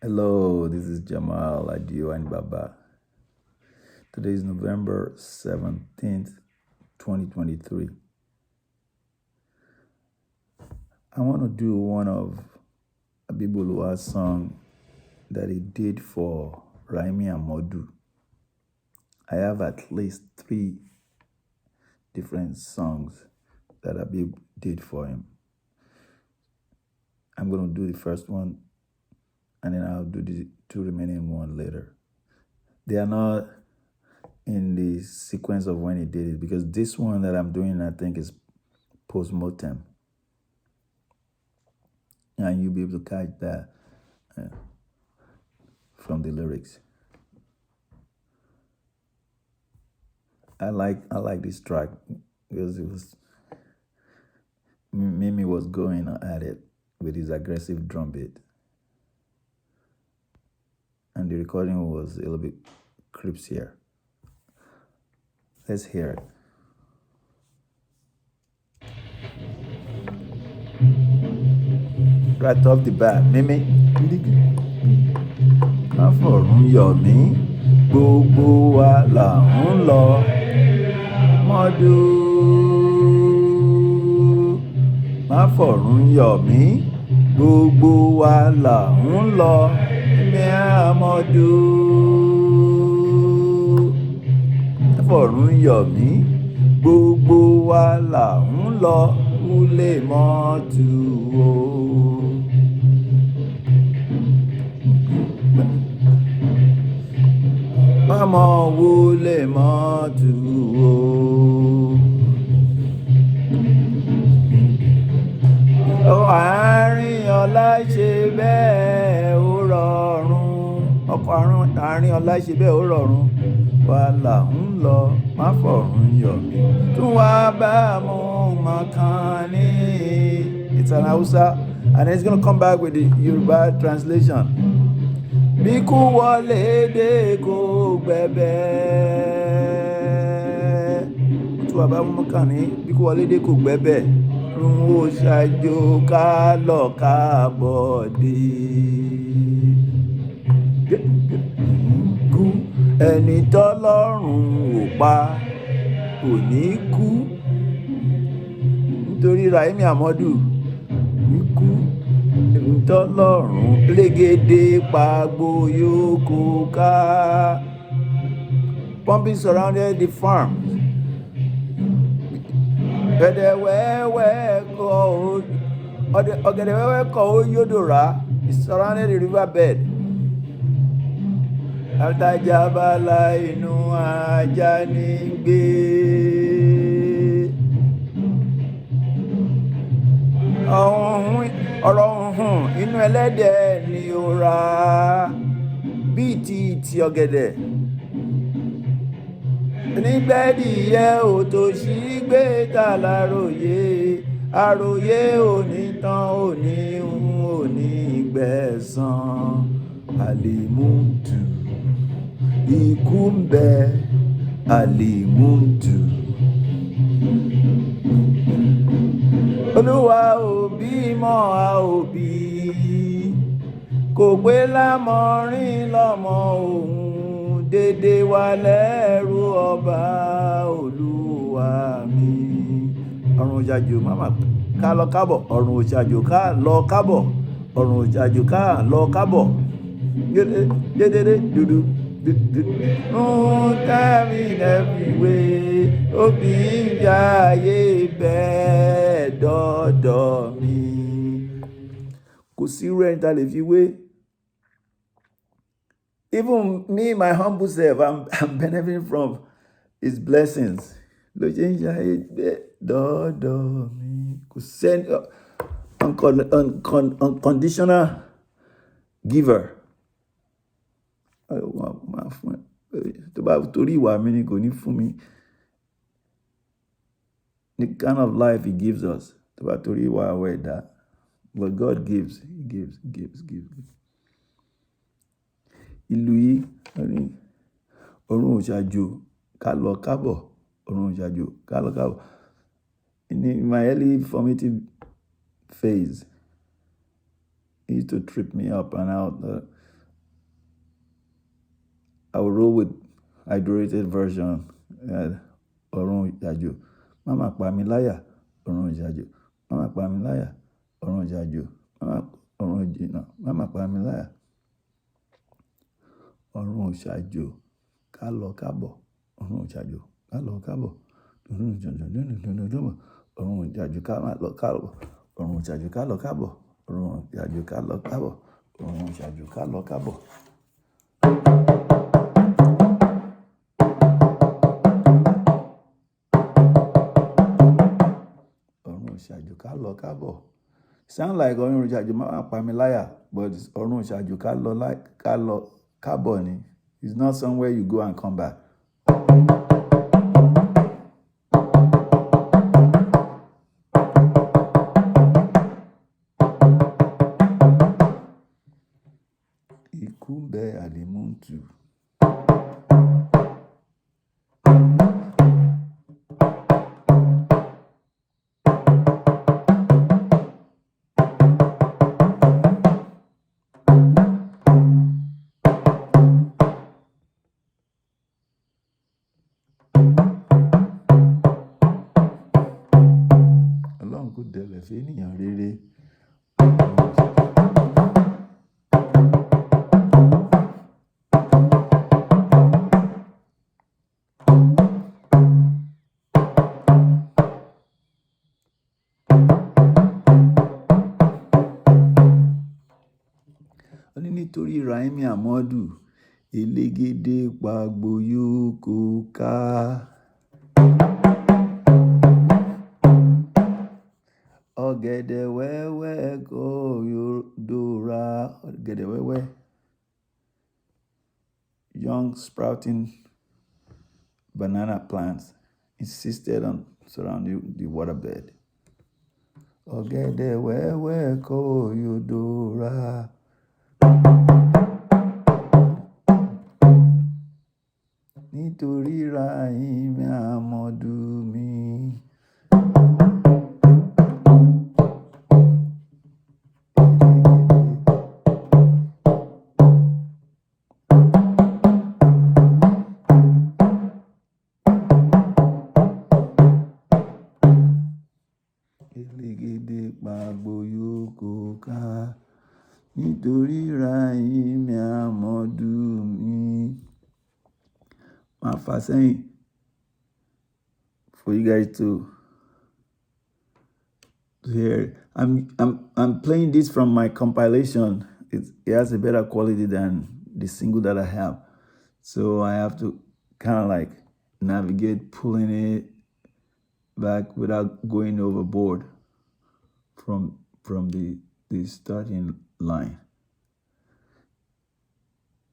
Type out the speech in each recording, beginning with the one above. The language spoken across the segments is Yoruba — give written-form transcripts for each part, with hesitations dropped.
Hello, this is Jammal and Baba. Today is November 17th, 2023. I want to do one of Abibu Oluwa's song that he did for Raimi Amọdu. I have at least 3 different songs that Abibu did for him. I'm going to do the first one, and then I'll do the 2 remaining one later. They are not in the sequence of when he did it, because this one that I'm doing, I think, is postmortem. And you'll be able to catch that from the lyrics. I like this track because it was Mimi was going at it with his aggressive drum beat, and the recording was a little bit crisper. Let's hear it. Right off the bat, Mimi. Má fọ̀run yọ̀ mí, gbogbo wa là ń lọ. Mọ́dù. Má fọ̀run yọ̀ mí, gbogbo wa là ń lọ. Raimi Amọdu. Má fọ̀run yọ̀ mí, gbogbo wa là ń lọ. Ulé mọ́tù o. Mama wọlé mọ́tù o. Àárín ọlá ṣe bẹ́ẹ̀ ó rọrùn. Ọkọ̀ àárín ọlá ṣe bẹ́ẹ̀ ó rọrùn. Wa là ń lọ, má fọ̀run yọ̀ mí. Tún wá bá mú mọ̀kànnì. It's an Hausa, and it's going to come back with the Yoruba translation. Bí kú wọlé dé kò gbẹ̀bẹ̀. Tún wá bá mú mọ̀kànnì. Bí kú wọlé dé kò gbẹ̀bẹ̀. Ọrun ó ṣàjò kalọkabọ dé. Ẹni tọ́lọ́run ò pa kò ní kú, nítorí Raimi Amọdu ikú. Ẹni tọ́lọ́run légede pagbo yókò ká. Pumping surrounded the farm. Ọ̀gẹ̀dẹ̀ wẹ́wẹ́ kọ́ ó yódòrá. It surrounded the riverbed. Àtàjàbálà inú ajá ní gbé. Ọ̀rọ̀ ọ̀hún inú ẹlẹ́dẹ̀ ni ó ra. Bíi ti ọ̀gẹ̀dẹ̀. Ní gbẹdiyẹ otoṣhi gbé talaroye. Aroye onítàn onihun onígbẹ̀san. Alimuntu. Ikú ń bẹ alimuntu. Olúwa ò bímọ a ò bí. Kò pé lámọrin lọ́mọ òun. Dede wa lẹ́rù ọba Olúwa mi. Ọ̀run òjàjò máma kalọkabọ. Ọ̀run òjàjò kalọkabọ. Ọ̀run òjàjò kalọkabọ. Dede dudu. Tẹ́mi lẹ́fìwé, òbí ń jayé bẹ́ẹ̀ dọ́dọ̀ mi. Kò sí irú ẹni tá lè fi wé. Even me, my humble self, I'm benefiting from his blessings. Ló ṣe ń jayé bẹ́ẹ̀ dọ́dọ̀ mi. Kò sẹ́ni unconditional giver. Tó bá torí ìwà mi ni kò ní fún mi. The kind of life he gives us. Tó bá torí ìwà àwọ̀ ẹ̀dá. But God gives. He gives. Ìlú yìí, ọ̀run òṣàjò kalọkabọ. Ọ̀run òṣàjò kalọkabọ. In my early formative phase, he used to trip me up and out. will roll with hydrated version. Ọrun ìjàjò, má mà pa mí láyà. Ọrun ìjàjò, má mà pa mí láyà. Ọrun ìjàjò, ọrun ìjìnà, má mà pa mí láyà. Ọrun ìṣàjò, kalọkabọ. Ọrun ìṣàjò, kalọkabọ. Ọrun ìṣàjò, ọrun ìjàjò, kalọkabọ. Ọrun ìṣàjò, kalọkabọ. Ọrun ìṣàjò, kalọkabọ. Ọrun ìṣàjò, kalọkabọ. Ìṣàjò kalọkabọ. Sound like ọrun ìṣàjò má mà pa mí láyà, but ọrun ìṣàjò kalọkabọ ni. It's not somewhere you go and come back. Ikú bẹ àlèmútù. Ọlọ́run kò dẹ̀lẹ̀ fún ènìyàn rere. Ó ní nítorí Raimi Amọdu, elégédé pagbo yóò ká. Ọ̀gẹ̀dẹ̀ wẹ́wẹ́ kò yóò dóra. Ọ̀gẹ̀dẹ̀ wẹ́wẹ́, young sprouting banana plants insisted on surrounding the waterbed. Ọ̀gẹ̀dẹ̀ wẹ́wẹ́ kò yóò dóra. Nítorí Raimi Amọdu mi. Elégédé pagbo yóò ká. Nítorí Raimi Amọdu mi. My fast saying for you guys to hear. I'm playing this from my compilation. It has a better quality than the single that I have, so I have to kind of like navigate, pulling it back without going overboard from the starting line.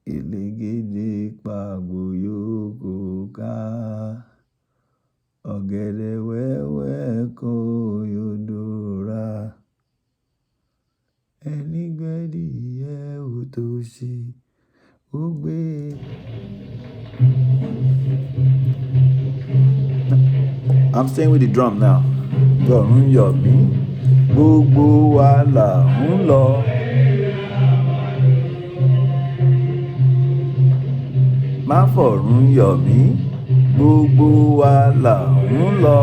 Elégédé pagbo yóò ká. Ọ̀gẹ̀dẹ̀ wẹ́wẹ́ kò yóò dóra. Ẹni gbẹdiyẹ otoṣhi ó gbé. I'm staying with the drum now. Ọrun yọ̀ mí, gbogbo wa là ń lọ. Má fọ̀run yọ̀ mí, gbogbo wa là ń lọ.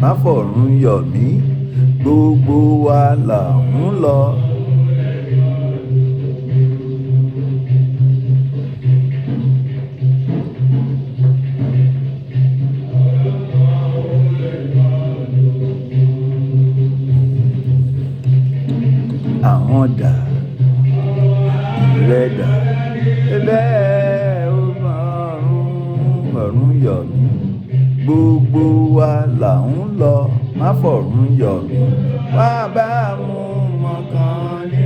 Má fọ̀run yọ̀ mí, gbogbo wa là ń lọ. Àwọn dà, ìrẹ́ dà, bẹ́ẹ̀ ó ọ̀run yọ̀ mí, gbogbo wa là ń lọ. Má fọ̀run yọ̀ mí, wá bá mú mọ̀kàn ní.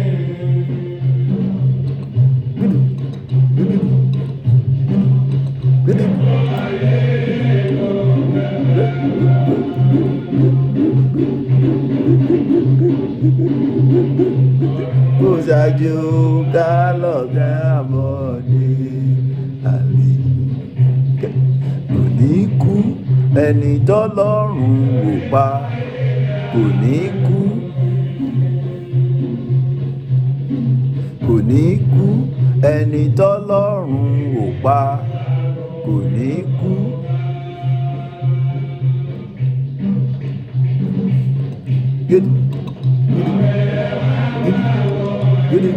Kò ṣàjò kalọkabọ dé àlè. Kò ní kú ẹni tọ́lọ́run wò pa. Kò ní kú. ní kú, ẹni tọ́lọ́run ò pa kò ní kú. Gidi, gidi, gidi,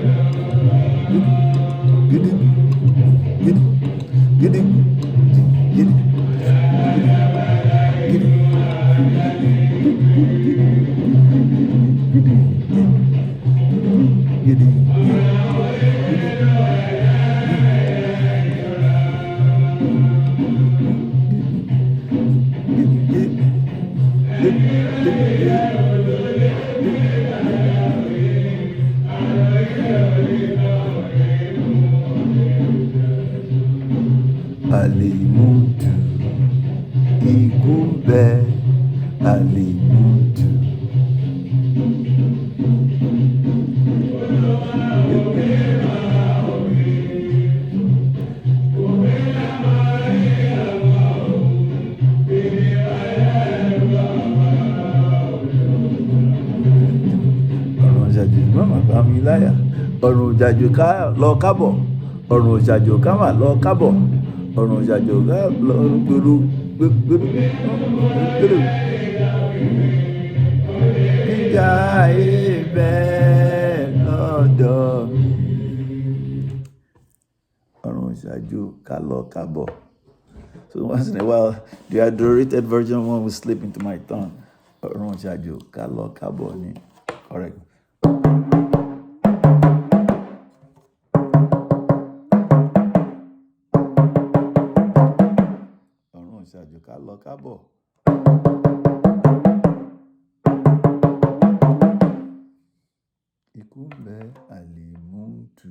gidi, gidi, gidi, gidi, gidi, Alimutu ikú ń bẹ, alimutu. Ọ̀run ìṣàjò mọ́mọ́ bá mi láyà, ọ̀run ìṣàjò ká lọ kábọ̀, ọ̀run ìṣàjò ká mà lọ kábọ̀, ọ̀run ìṣàjò ká lọ gbèrú gbèrú. Níjà ibẹ̀ lọ́dọ̀ mi. Ọ̀run ìṣàjò ká lọ kábọ̀. So once in a while, the adorated version one will slip into my tongue. Ọ̀run ìṣàjò ká lọ kábọ̀ ni correct. Ọ̀run ìṣàjò ká lọ kábọ̀. Ikú ń bẹ, alimutu.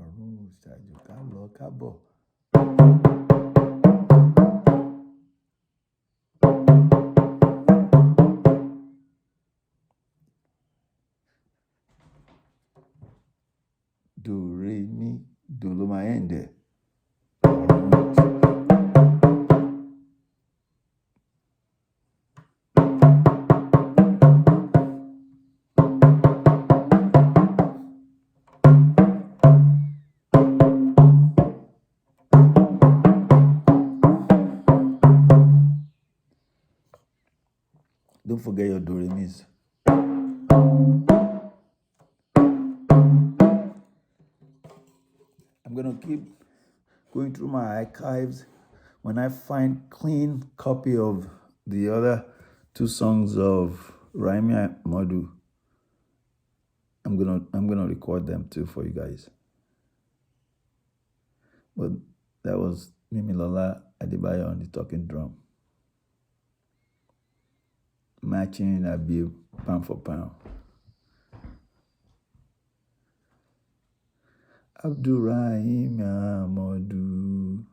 Ọ̀run ìṣàjò ká lọ kábọ̀. Do, re, mi, do ló máa end ẹ̀. Don't forget your do, re, mis. I'm going to keep going through my archives. When I find clean copy of the other two songs of Raimi Amọdu, I'm gonna record them too for you guys. But that was Mimilola Adebayo on the talking drum, matching Abibu pound for pound. Raimi Amọdu,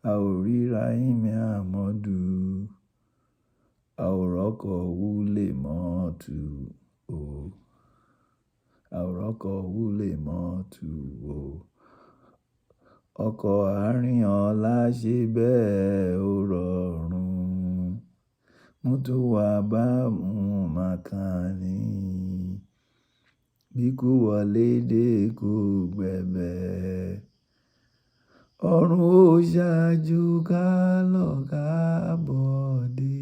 Orin Raimi Amọdu, àwòrọ́kọ̀ wúlé mọ́tù o, àwòrọ́kọ̀ wúlé mọ́tù o, ọkọ̀ àárín ọ̀la ṣe bẹ́ẹ̀ ó rọrùn, mo tó wà bá mú màkàní, bí kú wọlé dé kú gbẹ̀bẹ̀, ọ̀run ó ṣáájú kalọkabọ dé.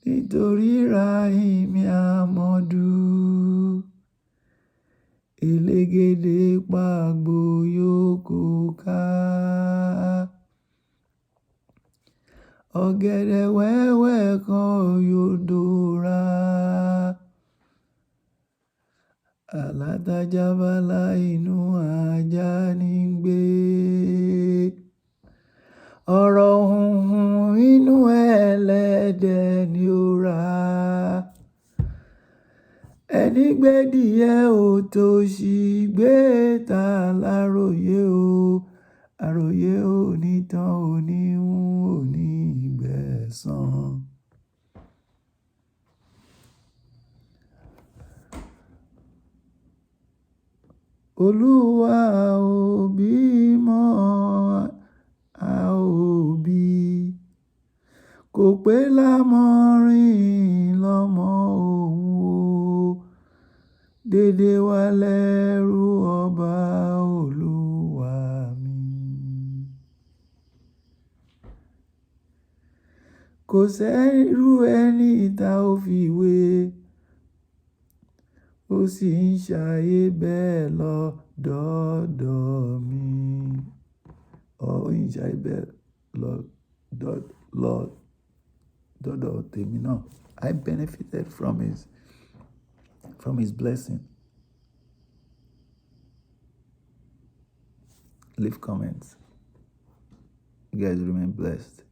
Nítorí Raimi Amọdu, elégédé pàgbó yòókù ká, ọ̀gẹ̀dẹ̀ wẹ́wẹ́ kan yóò dòra, alátajábálá inú ajá ní gbé, ọ̀rọ̀ hunhun inú ẹlẹ́dẹ̀ ni ó rà, ẹni gbẹdiyẹ otoṣhi gbé talaroye o, aroye onítàn onihun onígbẹ. ẹsan. Olúwa ò bímọ a ò bí, kò pé lámọrin lọ́mọ òun o, dede wa lẹ́rú ọba Olúwa mi. Kò sẹ́rú ẹni tá ò fi wé, ó sì ń ṣayé bẹ́ẹ̀ lọ dọ́dọ̀ mi. Ó ń ṣayé bẹ́ẹ̀ lọ dọ́dọ̀ tèmi náà. I benefited from his blessing. Leave comments. You guys remain blessed.